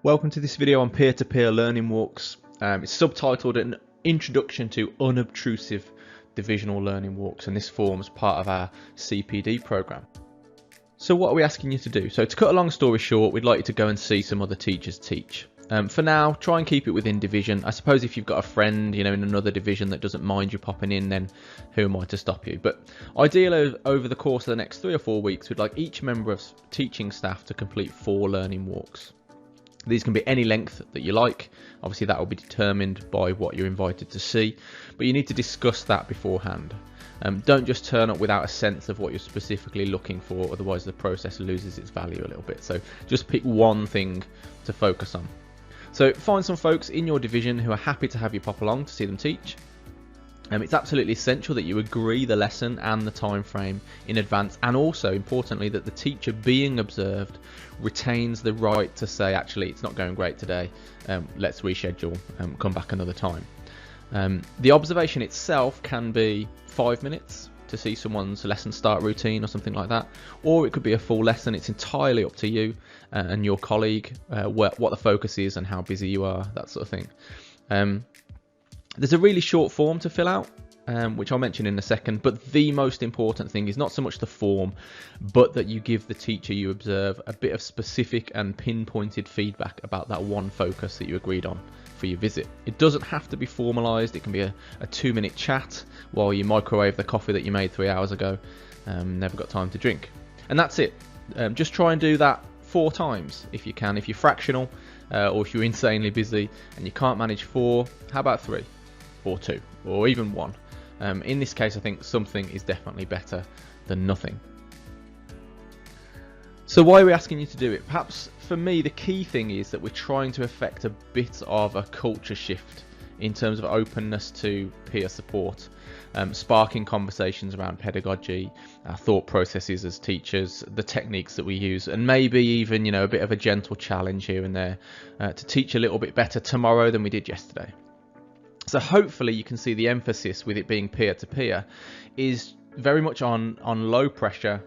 Welcome to this video on peer-to-peer learning walks. It's subtitled An Introduction to Unobtrusive Divisional Learning Walks, and this forms part of our CPD program. So what are we asking you to do? So to cut a long story short, we'd like you to go and see some other teachers teach. For now, try and keep it within division. I suppose if you've got a friend, in another division that doesn't mind you popping in, then who am I to stop you? But ideally, over the course of the next 3 or 4 weeks, we'd like each member of teaching staff to complete 4 learning walks. These can be any length that you like. Obviously that will be determined by what you're invited to see, but you need to discuss that beforehand. Don't just turn up without a sense of what you're specifically looking for, otherwise the process loses its value a little bit. So just pick one thing to focus on. So find some folks in your division who are happy to have you pop along to see them teach. It's absolutely essential that you agree the lesson and the time frame in advance, and also importantly that the teacher being observed retains the right to say, actually it's not going great today, let's reschedule, come back another time. The observation itself can be 5 minutes to see someone's lesson start routine or something like that, or it could be a full lesson. It's entirely up to you and your colleague, what the focus is and how busy you are, that sort of thing. There's a really short form to fill out, which I'll mention in a second, but the most important thing is not so much the form, but that you give the teacher you observe a bit of specific and pinpointed feedback about that one focus that you agreed on for your visit. It doesn't have to be formalised. It can be a 2-minute chat while you microwave the coffee that you made 3 hours ago, never got time to drink. And that's it. Just try and do that 4 times if you can. If you're fractional or if you're insanely busy and you can't manage 4, how about 3? Or 2, or even 1. In this case, I think something is definitely better than nothing. So why are we asking you to do it? Perhaps for me, the key thing is that we're trying to effect a bit of a culture shift in terms of openness to peer support, sparking conversations around pedagogy, our thought processes as teachers, the techniques that we use, and maybe even a bit of a gentle challenge here and there to teach a little bit better tomorrow than we did yesterday. So hopefully you can see the emphasis with it being peer-to-peer is very much on low pressure,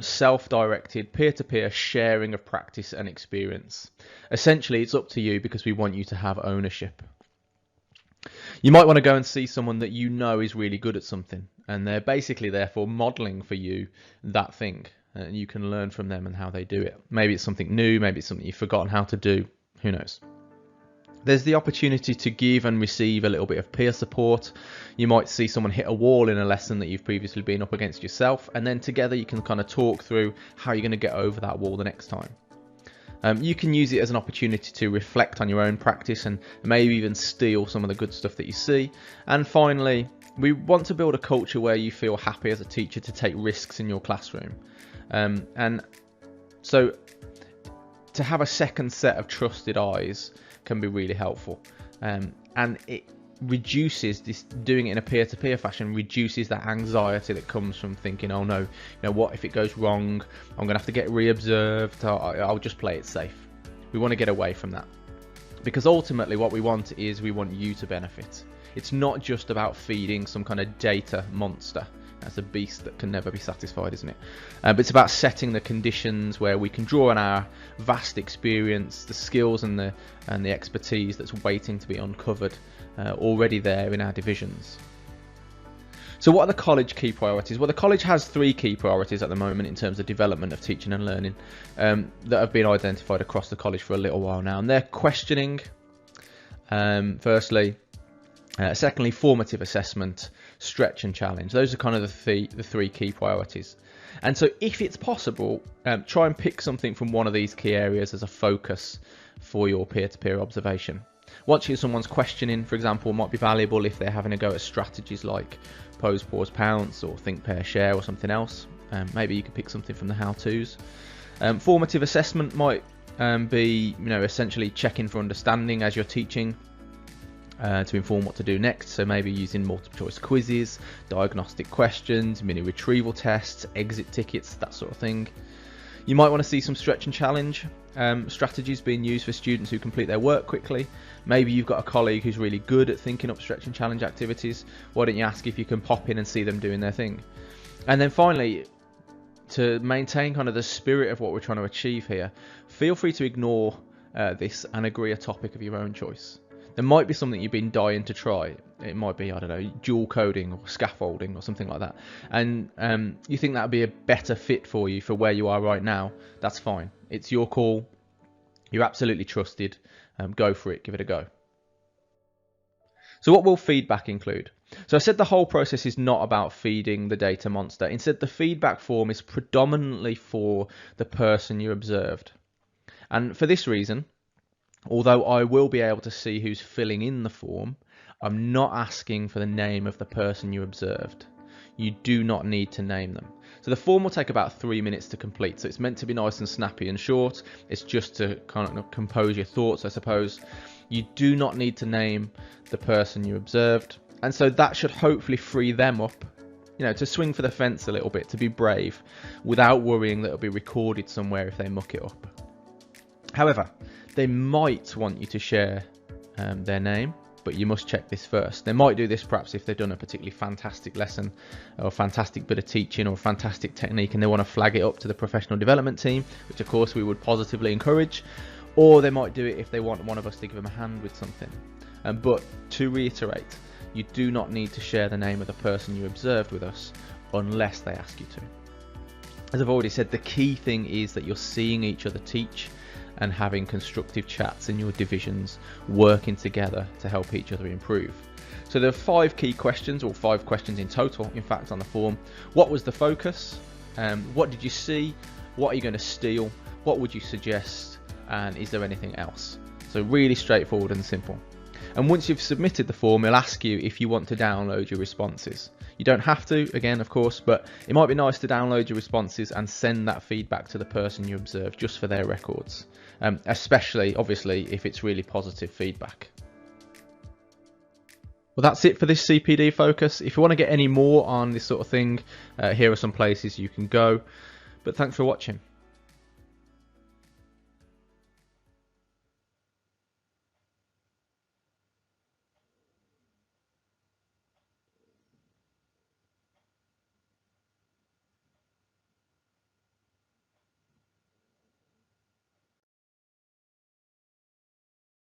self-directed, peer-to-peer sharing of practice and experience. Essentially, it's up to you because we want you to have ownership. You might want to go and see someone that you know is really good at something, and they're basically therefore modeling for you that thing, and you can learn from them and how they do it. Maybe it's something new, maybe it's something you've forgotten how to do, who knows. There's the opportunity to give and receive a little bit of peer support. You might see someone hit a wall in a lesson that you've previously been up against yourself, and then together you can kind of talk through how you're going to get over that wall the next time. You can use it as an opportunity to reflect on your own practice and maybe even steal some of the good stuff that you see. And finally, we want to build a culture where you feel happy as a teacher to take risks in your classroom. And so to have a second set of trusted eyes can be really helpful, and it reduces this, doing it in a peer-to-peer fashion reduces that anxiety that comes from thinking, oh no, what if it goes wrong, I'm gonna have to get re-observed, I'll just play it safe. We want to get away from that, because ultimately what we want is we want you to benefit. It's not just about feeding some kind of data monster. That's a beast that can never be satisfied, isn't it? But it's about setting the conditions where we can draw on our vast experience, the skills and the expertise that's waiting to be uncovered already there in our divisions. So what are the college key priorities? Well, the college has 3 key priorities at the moment in terms of development of teaching and learning that have been identified across the college for a little while now, and they're questioning, firstly. Secondly, formative assessment, stretch and challenge. Those are kind of the 3 key priorities. And so if it's possible, try and pick something from one of these key areas as a focus for your peer-to-peer observation. Watching someone's questioning, for example, might be valuable if they're having a go at strategies like pose, pause, pounce, or think, pair, share, or something else. Maybe you could pick something from the how-tos. Formative assessment might be, essentially checking for understanding as you're teaching, to inform what to do next. So maybe using multiple choice quizzes, diagnostic questions, mini retrieval tests, exit tickets, that sort of thing. You might want to see some stretch and challenge strategies being used for students who complete their work quickly. Maybe you've got a colleague who's really good at thinking up stretch and challenge activities. Why don't you ask if you can pop in and see them doing their thing? And then finally, to maintain kind of the spirit of what we're trying to achieve here, feel free to ignore this and agree a topic of your own choice. There might be something you've been dying to try. It might be, I don't know, dual coding or scaffolding or something like that. And you think that would be a better fit for you for where you are right now. That's fine. It's your call. You're absolutely trusted. Go for it. Give it a go. So what will feedback include? So I said the whole process is not about feeding the data monster. Instead, the feedback form is predominantly for the person you observed. And for this reason, although I will be able to see who's filling in the form, I'm not asking for the name of the person you observed. You do not need to name them. So the form will take about 3 minutes to complete. So it's meant to be nice and snappy and short. It's just to kind of compose your thoughts, I suppose. You do not need to name the person you observed. And so that should hopefully free them up, to swing for the fence a little bit, to be brave, without worrying that it'll be recorded somewhere if they muck it up. However, they might want you to share their name, but you must check this first. They might do this perhaps if they've done a particularly fantastic lesson or a fantastic bit of teaching or a fantastic technique and they want to flag it up to the professional development team, which of course we would positively encourage, or they might do it if they want one of us to give them a hand with something. But to reiterate, you do not need to share the name of the person you observed with us unless they ask you to. As I've already said, the key thing is that you're seeing each other teach and having constructive chats in your divisions, working together to help each other improve. So there are 5 key questions, or 5 questions in total, in fact, on the form. What was the focus? What did you see? What are you going to steal? What would you suggest? And is there anything else? So really straightforward and simple. And once you've submitted the form, it'll ask you if you want to download your responses. You don't have to, again, of course, but it might be nice to download your responses and send that feedback to the person you observed just for their records, especially, obviously, if it's really positive feedback. Well, that's it for this CPD focus. If you want to get any more on this sort of thing, here are some places you can go. But thanks for watching.